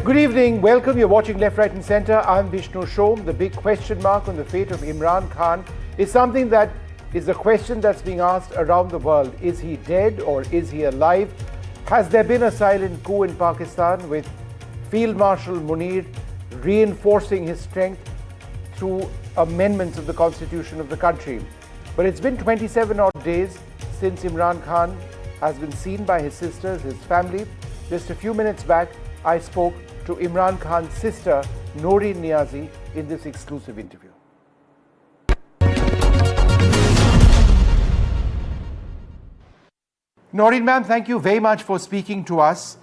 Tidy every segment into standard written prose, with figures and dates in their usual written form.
Good evening, welcome. You're watching Left, Right and Centre. I'm Vishnu Shom. The big question mark on the fate of Imran Khan is something that is a question that's being asked around the world. Is he dead or is he alive? Has there been a silent coup in Pakistan with Field Marshal Munir reinforcing his strength through amendments of the constitution of the country? But it's been 27 odd days since Imran Khan has been seen by his sisters, his family. Just a few minutes back, I spoke to Imran Khan's sister, Noreen Niazi, in this exclusive interview. Noreen ma'am, thank you very much for speaking to us.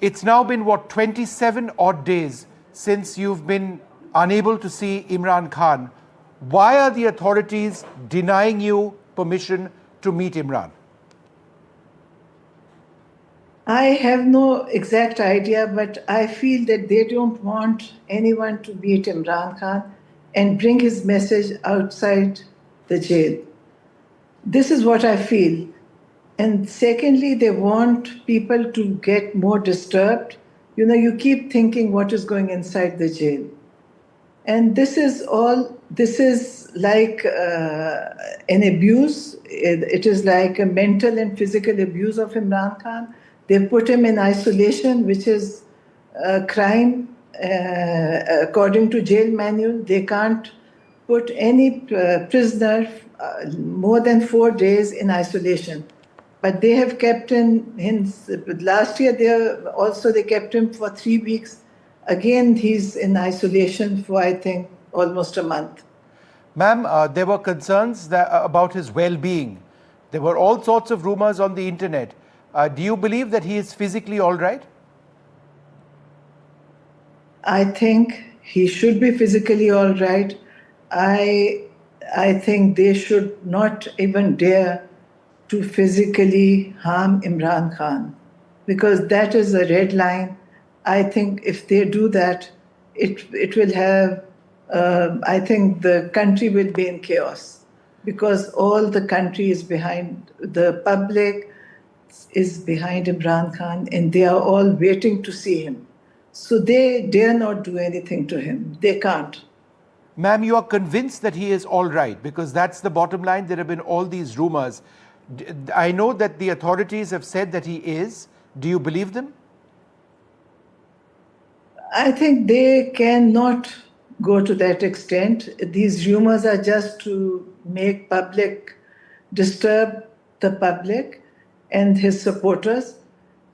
It's now been, 27 odd days since you've been unable to see Imran Khan. Why are the authorities denying you permission to meet Imran? I have no exact idea, but I feel that they don't want anyone to meet Imran Khan and bring his message outside the jail. This is what I feel. And secondly, they want people to get more disturbed. You know, you keep thinking what is going inside the jail. And this is like an abuse. It is like a mental and physical abuse of Imran Khan. They put him in isolation, which is a crime according to jail manual. They can't put any prisoner more than 4 days in isolation. But they have kept him, last year they kept him for 3 weeks. Again, he's in isolation for, I think, almost a month. Ma'am, there were concerns about his well-being. There were all sorts of rumors on the internet. Do you believe that he is physically all right? I think he should be physically all right. I think they should not even dare to physically harm Imran Khan, because that is a red line. I think if they do that, it will have, I think the country will be in chaos, because all the country is behind, the public is behind Imran Khan, and they are all waiting to see him. So they dare not do anything to him. They can't. Ma'am, you are convinced that he is all right, because that's the bottom line. There have been all these rumors. I know that the authorities have said that he is. Do you believe them? I think they cannot go to that extent. These rumors are just to make disturb the public and his supporters.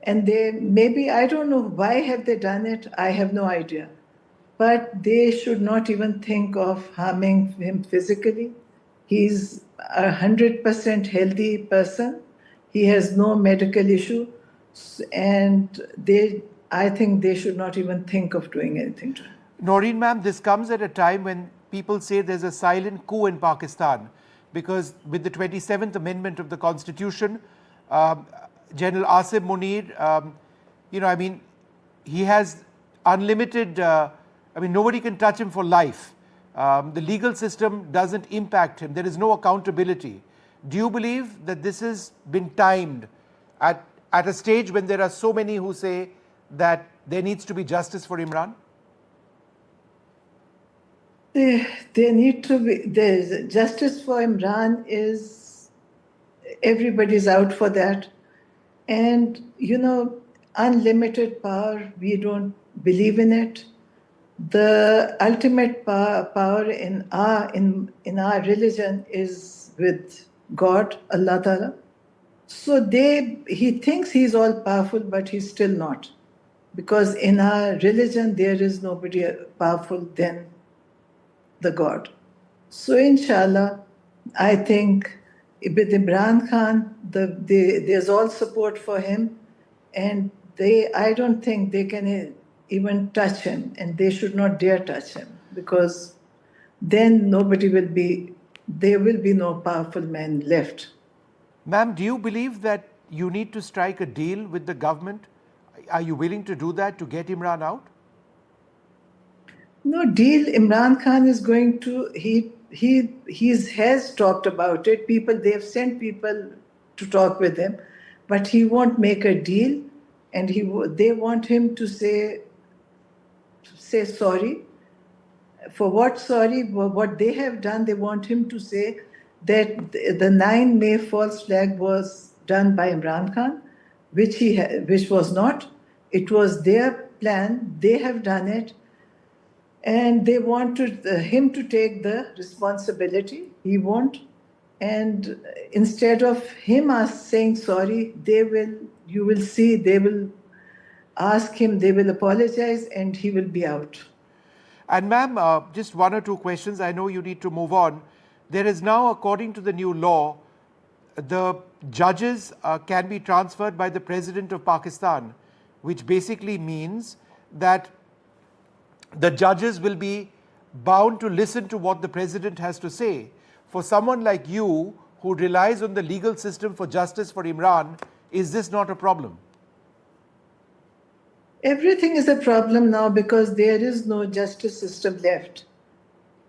And they maybe, I don't know why have they done it, I have no idea. But they should not even think of harming him physically. He's 100% healthy person. He has no medical issue. And I think they should not even think of doing anything to him. Noreen ma'am, this comes at a time when people say there's a silent coup in Pakistan, because with the 27th Amendment of the Constitution, General Asif Munir, he has unlimited, nobody can touch him for life. The legal system doesn't impact him. There is no accountability. Do you believe that this has been timed at a stage when there are so many who say that there needs to be justice for Imran? There need to be, the justice for Imran is, everybody's out for that. And, unlimited power, we don't believe in it. The ultimate power in our religion is with God, Allah Ta'ala. So he thinks he's all powerful, but he's still not. Because in our religion, there is nobody powerful than the God. So inshallah, I think with Imran Khan, there's all support for him, and I don't think they can even touch him, and they should not dare touch him, because then there will be no powerful man left. Ma'am, do you believe that you need to strike a deal with the government? Are you willing to do that to get Imran out? No deal. Imran Khan is going to, he has talked about it. They have sent people to talk with him, but he won't make a deal, and they want him to say say sorry. For what sorry? What they have done, they want him to say that the 9 May false flag was done by Imran Khan, which was not. It was their plan. They have done it, and they want him to take the responsibility. He won't. And instead of him saying sorry, you will see, they will ask him, they will apologize, and he will be out. And ma'am, just one or two questions. I know you need to move on. There is now, according to the new law, the judges can be transferred by the President of Pakistan, which basically means that the judges will be bound to listen to what the President has to say. For someone like you, who relies on the legal system for justice for Imran, is this not a problem? Everything is a problem now because there is no justice system left.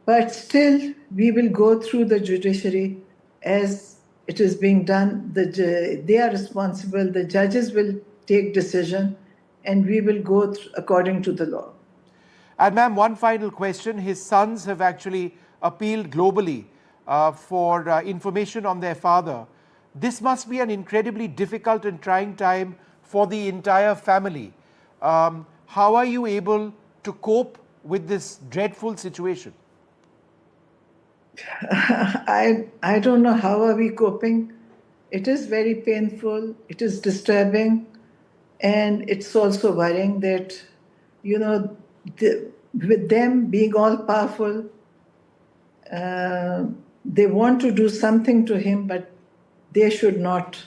But still, we will go through the judiciary as it is being done. They are responsible. The judges will take decision, and we will go according to the law. And ma'am, one final question. His sons have actually appealed globally for information on their father. This must be an incredibly difficult and trying time for the entire family. How are you able to cope with this dreadful situation? I don't know how are we coping. It is very painful. It is disturbing, and it's also worrying that, with them being all powerful, they want to do something to him, but they should not.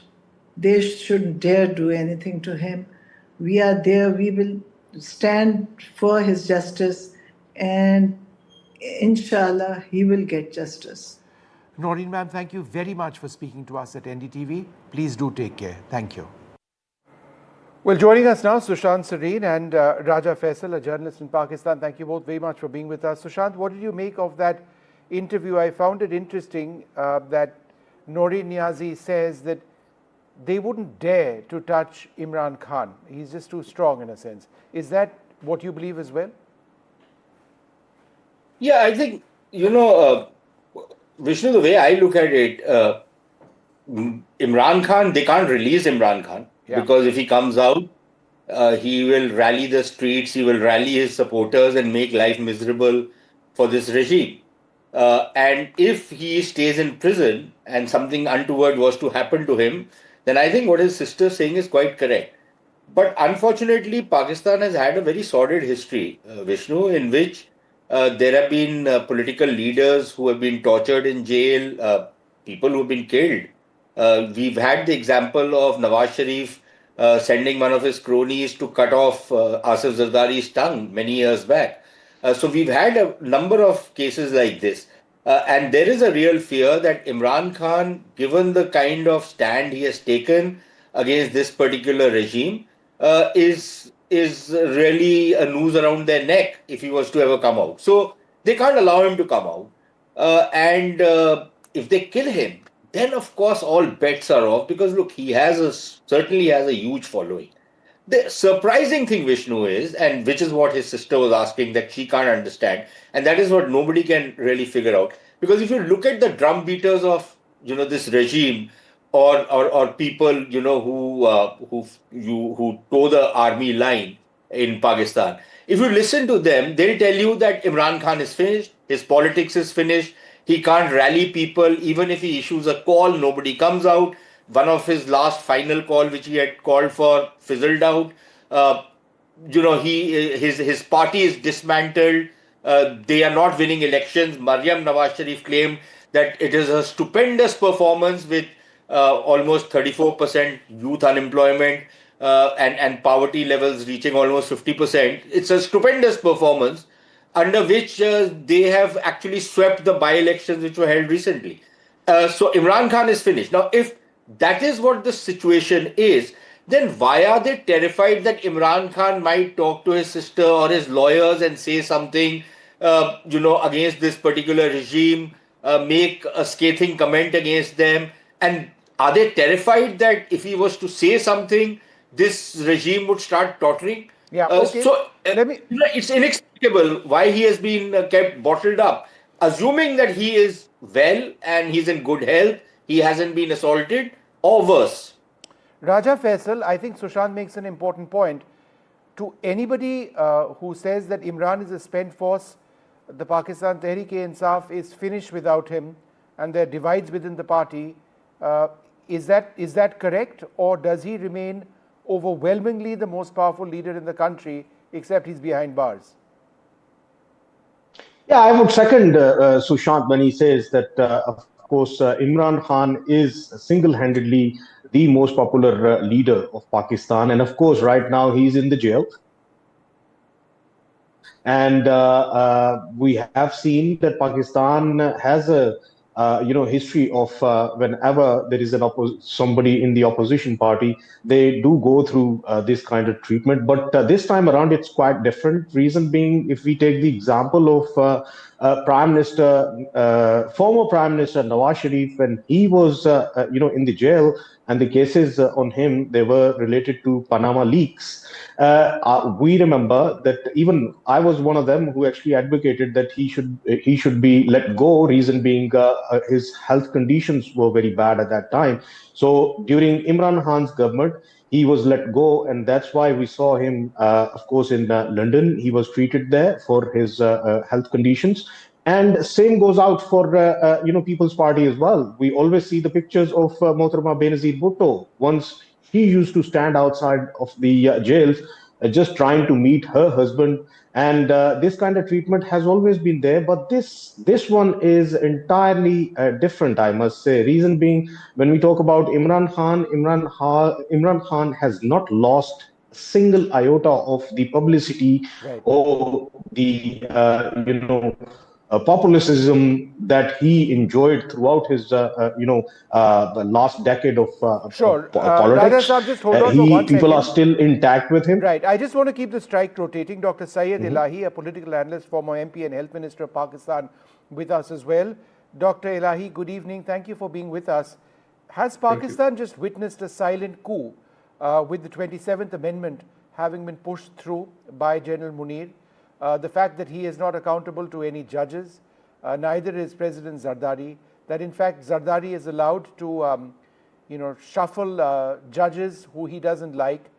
They shouldn't dare do anything to him. We are there. We will stand for his justice, and inshallah, he will get justice. Noreen ma'am, thank you very much for speaking to us at NDTV. Please do take care. Thank you. Well, joining us now, Sushant Sareen and Raja Faisal, a journalist in Pakistan. Thank you both very much for being with us. Sushant, what did you make of that interview? I found it interesting that Noreen Niazi says that they wouldn't dare to touch Imran Khan. He's just too strong in a sense. Is that what you believe as well? Yeah, I think, Vishnu, the way I look at it, Imran Khan, they can't release Imran Khan because if he comes out, he will rally the streets, he will rally his supporters and make life miserable for this regime. And if he stays in prison and something untoward was to happen to him, then I think what his sister is saying is quite correct. But unfortunately, Pakistan has had a very sordid history, Vishnu, in which there have been political leaders who have been tortured in jail, people who have been killed. We've had the example of Nawaz Sharif sending one of his cronies to cut off Asif Zardari's tongue many years back. So we've had a number of cases like this. And there is a real fear that Imran Khan, given the kind of stand he has taken against this particular regime, is really a noose around their neck if he was to ever come out. So they can't allow him to come out. And if they kill him, then of course all bets are off because look, he certainly has a huge following. The surprising thing, Vishnu, is, and which is what his sister was asking that she can't understand, and that is what nobody can really figure out. Because if you look at the drum beaters of this regime, or people who toe the army line in Pakistan, if you listen to them, they'll tell you that Imran Khan is finished, his politics is finished, he can't rally people, even if he issues a call, nobody comes out. One of his last final call, which he had called for, fizzled out. His party is dismantled. They are not winning elections. Maryam Nawaz Sharif claimed that it is a stupendous performance with almost 34% youth unemployment and poverty levels reaching almost 50%. It's a stupendous performance under which they have actually swept the by-elections which were held recently. So Imran Khan is finished. Now, if that is what the situation is, then why are they terrified that Imran Khan might talk to his sister or his lawyers and say something, against this particular regime, make a scathing comment against them? And are they terrified that if he was to say something, this regime would start tottering? Yeah, okay. Let me. It's inexplicable why he has been kept bottled up. Assuming that he is well and he's in good health, he hasn't been assaulted or worse. Raja Faisal, I think Sushant makes an important point. To anybody who says that Imran is a spent force, the Pakistan Tehreek-e-Insaf is finished without him, and there are divides within the party. Is that correct, or does he remain overwhelmingly the most powerful leader in the country, except he's behind bars? Yeah, I would second Sushant when he says that, of course, Imran Khan is single-handedly the most popular leader of Pakistan, and of course, right now he's in the jail. And we have seen that Pakistan has a history of whenever there is somebody in the opposition party, they do go through this kind of treatment. But this time around, it's quite different. Reason being, if we take the example of former Prime Minister Nawaz Sharif, when he was in the jail, and the cases on him, they were related to Panama leaks. We remember that even I was one of them who actually advocated that he should be let go. Reason being, his health conditions were very bad at that time. So during Imran Khan's government, he was let go, and that's why we saw him, of course, in London. He was treated there for his health conditions. And same goes out for People's Party as well. We always see the pictures of Mohtarama Benazir Bhutto. Once she used to stand outside of the jails, just trying to meet her husband, and this kind of treatment has always been there. But this one is entirely different, I must say. Reason being, when we talk about Imran Khan has not lost a single iota of the publicity Right. or the populism that he enjoyed throughout his the last decade of Sure. Raja politics. Saab, just hold on for 1 People are second. still intact with him. Right. I just want to keep the strike rotating. Dr. Syed Elahi, a political analyst, former MP and Health Minister of Pakistan, with us as well. Dr. Elahi, good evening. Thank you for being with us. Has Pakistan just witnessed a silent coup with the 27th Amendment having been pushed through by General Munir? The fact that he is not accountable to any judges, neither is President Zardari, that in fact Zardari is allowed to shuffle judges who he doesn't like.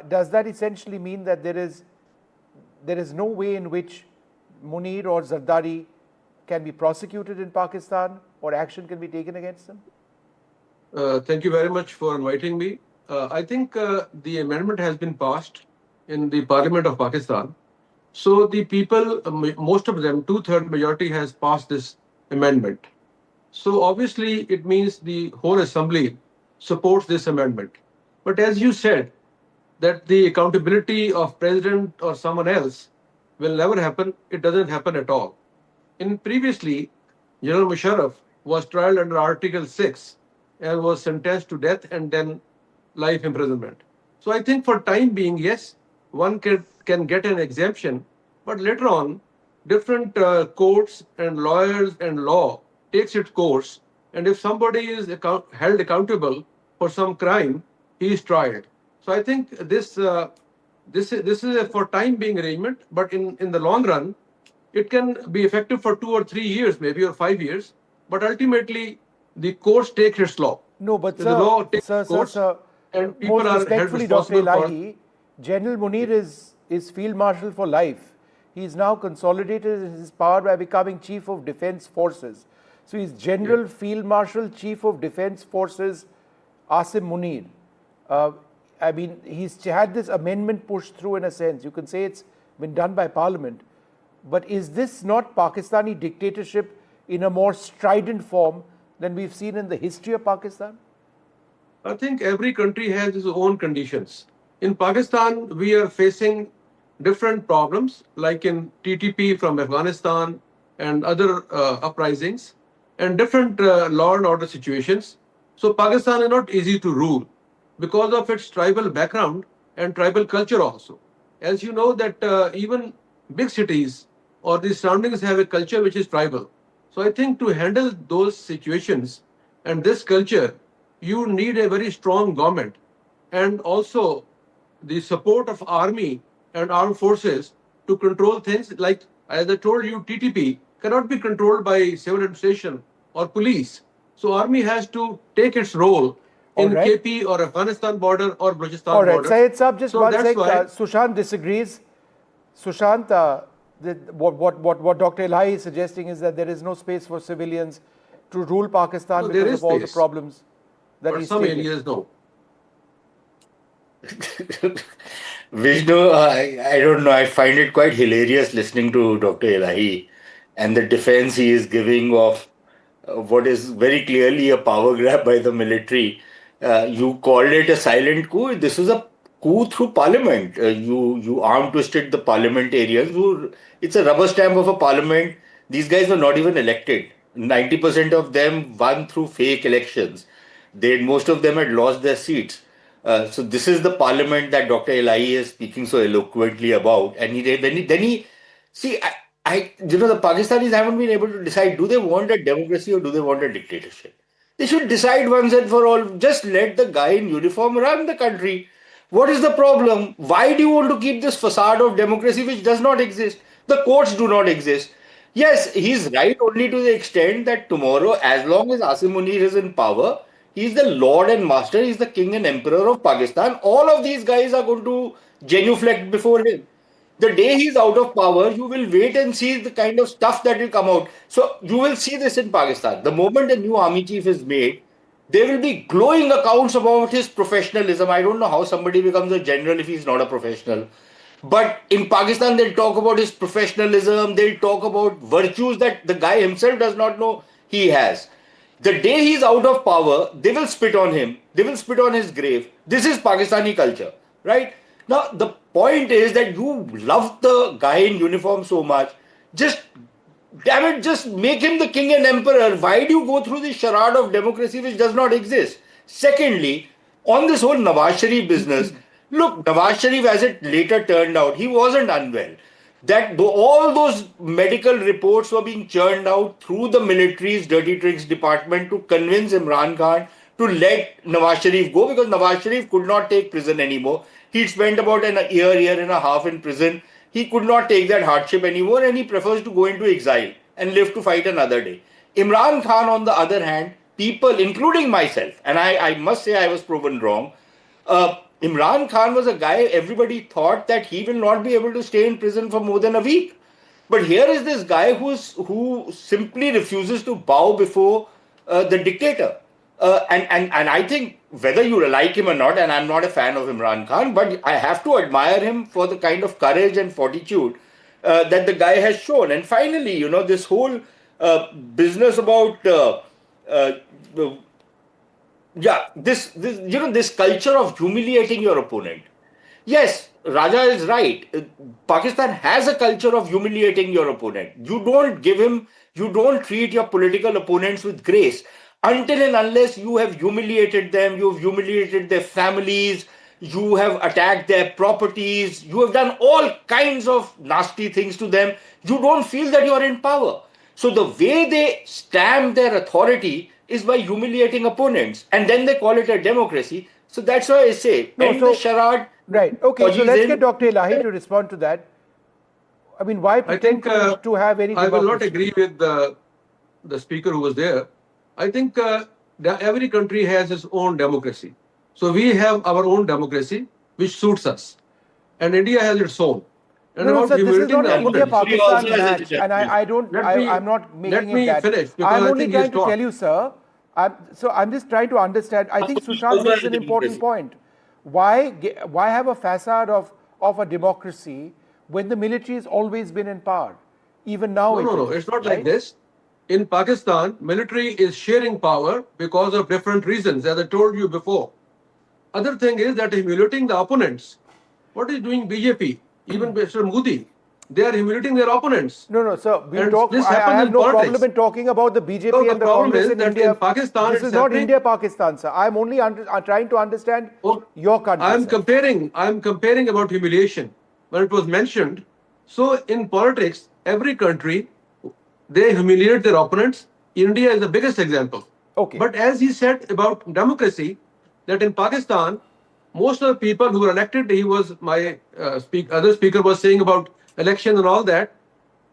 Does that essentially mean that there is no way in which Munir or Zardari can be prosecuted in Pakistan or action can be taken against them? Thank you very much for inviting me. I think the amendment has been passed in the Parliament of Pakistan. So the people, most of them, 2/3 majority has passed this amendment. So obviously it means the whole assembly supports this amendment. But as you said, that the accountability of president or someone else will never happen, it doesn't happen at all. Previously, General Musharraf was tried under Article 6 and was sentenced to death and then life imprisonment. So I think for time being, yes, one can get an exemption, but later on, different courts and lawyers and law takes its course, and if somebody is held accountable for some crime, he is tried. So I think this is a for time being arrangement, but in the long run, it can be effective for 2 or 3 years, maybe, or 5 years, but ultimately the courts take its law. No, but the law takes courts, sir, and people most are held respectfully, Dr. responsible for. Elahi, General Munir is Field Marshal for life. He's now consolidated his power by becoming Chief of Defence Forces. So he's General Field Marshal, Chief of Defence Forces, Asim Munir. I mean, he's had this amendment pushed through in a sense. You can say it's been done by Parliament. But is this not Pakistani dictatorship in a more strident form than we've seen in the history of Pakistan? I think every country has its own conditions. In Pakistan, we are facing different problems, like in TTP from Afghanistan and other uprisings, and different law and order situations. So Pakistan is not easy to rule because of its tribal background and tribal culture also. As you know that even big cities or the surroundings have a culture which is tribal. So I think to handle those situations and this culture, you need a very strong government and also the support of army and armed forces to control things like, as I told you, TTP cannot be controlled by civil administration or police. So army has to take its role in KP or Afghanistan border or Balochistan border. Syed Saab, just so one that's sec. why Sushant disagrees. Sushant, what Dr. Elahi is suggesting is that there is no space for civilians to rule Pakistan because of all the problems that he's some stated. areas, no. Vishnu, I don't know. I find it quite hilarious listening to Dr. Elahi and the defense he is giving of what is very clearly a power grab by the military. You called it a silent coup. This was a coup through parliament. You arm twisted the parliamentarians. It's a rubber stamp of a parliament. These guys were not even elected. 90% of them won through fake elections. Most of them had lost their seats. So this is the parliament that Dr. Elahi is speaking so eloquently about. And see, the Pakistanis haven't been able to decide, do they want a democracy or do they want a dictatorship? They should decide once and for all. Just let the guy in uniform run the country. What is the problem? Why do you want to keep this facade of democracy which does not exist? The courts do not exist. Yes, he's right only to the extent that tomorrow, as long as Asim Munir is in power, he's the lord and master, he's the king and emperor of Pakistan. All of these guys are going to genuflect before him. The day he's out of power, you will wait and see the kind of stuff that will come out. So you will see this in Pakistan. The moment a new army chief is made, there will be glowing accounts about his professionalism. I don't know how somebody becomes a general if he's not a professional. But in Pakistan, they'll talk about his professionalism, they'll talk about virtues that the guy himself does not know he has. The day he's out of power, they will spit on him, they will spit on his grave. This is Pakistani culture, right? Now, the point is that you love the guy in uniform so much, just damn it, just make him the king and emperor. Why do you go through this charade of democracy which does not exist? Secondly, on this whole Nawaz Sharif business, look, Nawaz Sharif, as it later turned out, he wasn't unwell. That all those medical reports were being churned out through the military's dirty tricks department to convince Imran Khan to let Nawaz Sharif go because Nawaz Sharif could not take prison anymore. He'd spent about year and a half in prison. He could not take that hardship anymore and he prefers to go into exile and live to fight another day. Imran Khan, on the other hand, people, including myself, and I must say I was proven wrong, Imran Khan was a guy everybody thought that he will not be able to stay in prison for more than a week. But here is this guy who simply refuses to bow before the dictator. And I think whether you like him or not, and I'm not a fan of Imran Khan, but I have to admire him for the kind of courage and fortitude that the guy has shown. And finally, this whole business about this culture of humiliating your opponent. Yes, Raja is right. Pakistan has a culture of humiliating your opponent. You don't treat your political opponents with grace until and unless you have humiliated them, you have humiliated their families, you have attacked their properties, you have done all kinds of nasty things to them. You don't feel that you are in power. So the way they stamp their authority is by humiliating opponents, and then they call it a democracy. So that's why I say, the charade. Right. Okay. So let's get Dr. Elahi to respond to that. I mean, why pretend to have any democracy? I will not agree with the speaker who was there. I think every country has its own democracy. So we have our own democracy, which suits us, and India has its own. And this is not an India-Pakistan match, and I'm not making it that. Finish, I'm only trying to tell you, sir. I'm just trying to understand. I think Sushant makes an important point. Why have a facade of a democracy when the military has always been in power? Even now, no, it's not like this. In Pakistan, military is sharing power because of different reasons, as I told you before. Other thing is that humiliating the opponents. What is doing BJP? Even Mr. Modi, they are humiliating their opponents. No, sir. I have no problem in talking about the BJP and the Congress in India. In Pakistan, this is not India-Pakistan, sir. I'm only trying to understand your country. I'm comparing about humiliation. When it was mentioned, so in politics, every country, they humiliate their opponents. India is the biggest example. Okay. But as he said about democracy, that in Pakistan, most of the people who were elected, he was my other speaker was saying about election and all that.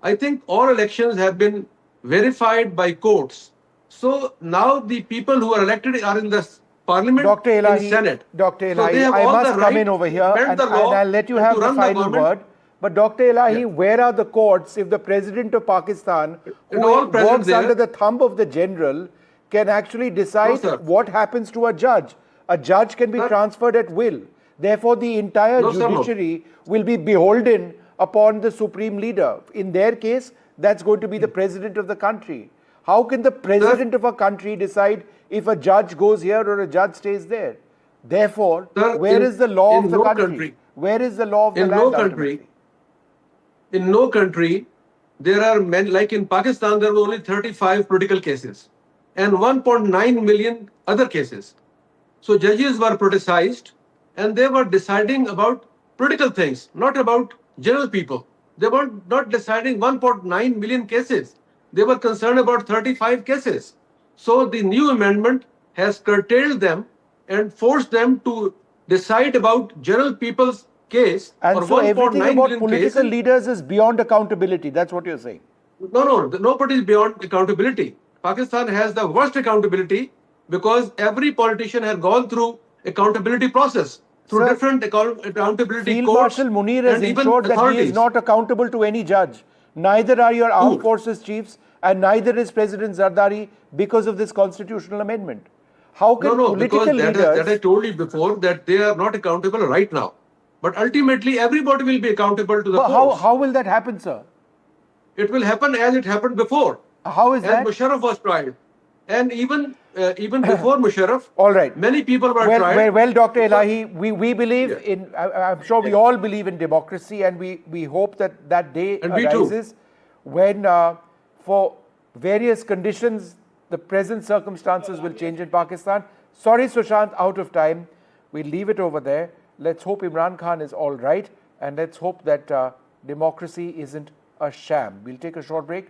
I think all elections have been verified by courts. So now the people who are elected are in the parliament, Dr. in Elahi, Senate. Dr. So they Elahi, have I all must the come right in over to here amend the law I'll let you and have to the run the final government. word. But Dr. Elahi, Yeah. where are the courts if the president of Pakistan, It who all present works there. under the thumb of the general, can actually decide sir. what happens to a judge? A judge can be Sir. transferred at will. Therefore, the entire No, sir, no. judiciary will be beholden upon the supreme leader. In their case, that's going to be the president of the country. How can the president of a country decide if a judge goes here or a judge stays there? Therefore, Sir, where is the law of the no country? Where is the law of the in land no country, ultimately? in no country, there are many, like in Pakistan, there were only 35 political cases and 1.9 million other cases. So judges were politicized and they were deciding about political things, not about general people. They were not deciding 1.9 million cases. They were concerned about 35 cases. So the new amendment has curtailed them and forced them to decide about general people's case And or so 1.9 everything about million political cases. leaders is beyond accountability. That's what you're saying. No, nobody is beyond accountability. Pakistan has the worst accountability because every politician has gone through accountability process through Sir, different accountability Field courts Marshal Munir has and even ensured that he is authorities. not accountable to any judge. Neither are your armed Who? forces chiefs and neither is President Zardari because of this constitutional amendment. How can No, because political that I leaders... told you before that they are not accountable right now. But ultimately, everybody will be accountable to the But courts. how will that happen, sir? It will happen as it happened before. How is As that? Musharraf was tried. And even before Musharraf, All right. many people were tried. Well, Dr. Elahi, we believe Yeah. in, I'm sure we Yeah. all believe in democracy, and we hope that that day And we too. arises when, for various conditions, the present circumstances will change in Pakistan. Sorry, Sushant, out of time. We'll leave it over there. Let's hope Imran Khan is all right, and let's hope that democracy isn't a sham. We'll take a short break.